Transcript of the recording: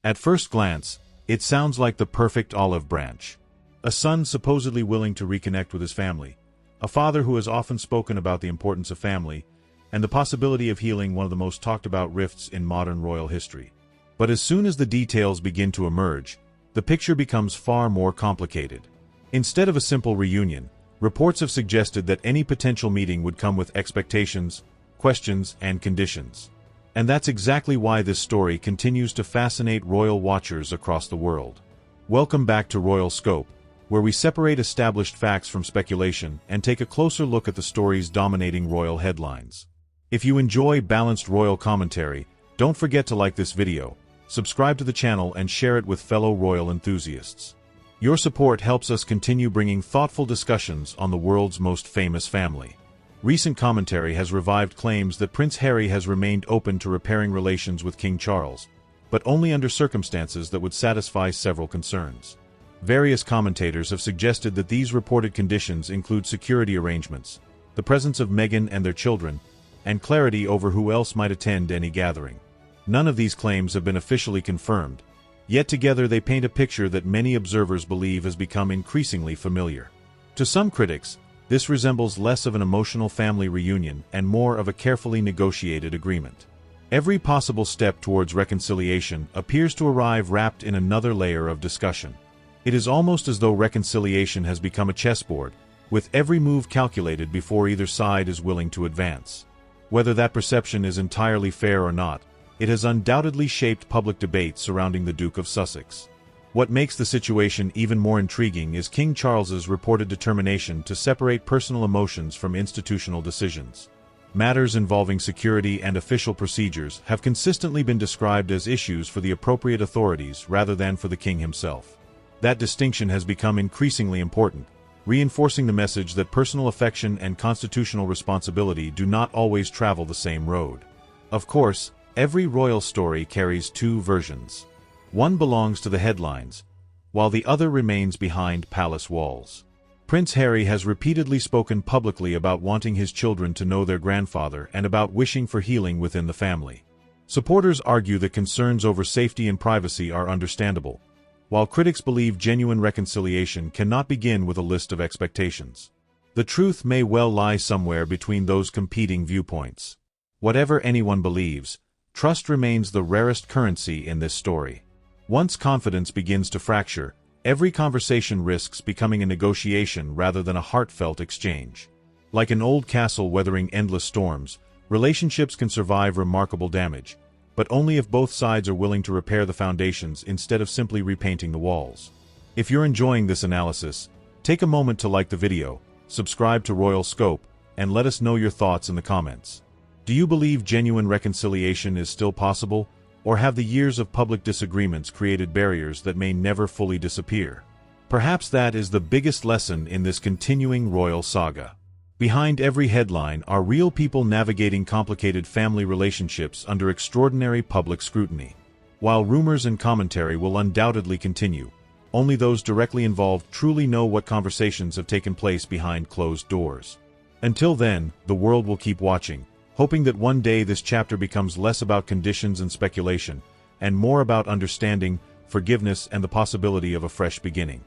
At first glance, it sounds like the perfect olive branch. A son supposedly willing to reconnect with his family, a father who has often spoken about the importance of family, and the possibility of healing one of the most talked about rifts in modern royal history. But as soon as the details begin to emerge, the picture becomes far more complicated. Instead of a simple reunion, reports have suggested that any potential meeting would come with expectations, questions, and conditions. And that's exactly why this story continues to fascinate royal watchers across the world. Welcome back to Royal Scope, where we separate established facts from speculation and take a closer look at the stories dominating royal headlines. If you enjoy balanced royal commentary, don't forget to like this video, subscribe to the channel, and share it with fellow royal enthusiasts. Your support helps us continue bringing thoughtful discussions on the world's most famous family. Recent commentary has revived claims that Prince Harry has remained open to repairing relations with King Charles, but only under circumstances that would satisfy several concerns. Various commentators have suggested that these reported conditions include security arrangements, the presence of Meghan and their children, and clarity over who else might attend any gathering. None of these claims have been officially confirmed, yet together they paint a picture that many observers believe has become increasingly familiar. To some critics, this resembles less of an emotional family reunion and more of a carefully negotiated agreement. Every possible step towards reconciliation appears to arrive wrapped in another layer of discussion. It is almost as though reconciliation has become a chessboard, with every move calculated before either side is willing to advance. Whether that perception is entirely fair or not, it has undoubtedly shaped public debate surrounding the Duke of Sussex. What makes the situation even more intriguing is King Charles's reported determination to separate personal emotions from institutional decisions. Matters involving security and official procedures have consistently been described as issues for the appropriate authorities rather than for the king himself. That distinction has become increasingly important, reinforcing the message that personal affection and constitutional responsibility do not always travel the same road. Of course, every royal story carries two versions. One belongs to the headlines, while the other remains behind palace walls. Prince Harry has repeatedly spoken publicly about wanting his children to know their grandfather and about wishing for healing within the family. Supporters argue that concerns over safety and privacy are understandable, while critics believe genuine reconciliation cannot begin with a list of expectations. The truth may well lie somewhere between those competing viewpoints. Whatever anyone believes, trust remains the rarest currency in this story. Once confidence begins to fracture, every conversation risks becoming a negotiation rather than a heartfelt exchange. Like an old castle weathering endless storms, relationships can survive remarkable damage, but only if both sides are willing to repair the foundations instead of simply repainting the walls. If you're enjoying this analysis, take a moment to like the video, subscribe to Royal Scope, and let us know your thoughts in the comments. Do you believe genuine reconciliation is still possible? Or have the years of public disagreements created barriers that may never fully disappear? Perhaps that is the biggest lesson in this continuing royal saga. Behind every headline are real people navigating complicated family relationships under extraordinary public scrutiny. While rumors and commentary will undoubtedly continue, only those directly involved truly know what conversations have taken place behind closed doors. Until then, the world will keep watching, hoping that one day this chapter becomes less about conditions and speculation, and more about understanding, forgiveness, and the possibility of a fresh beginning.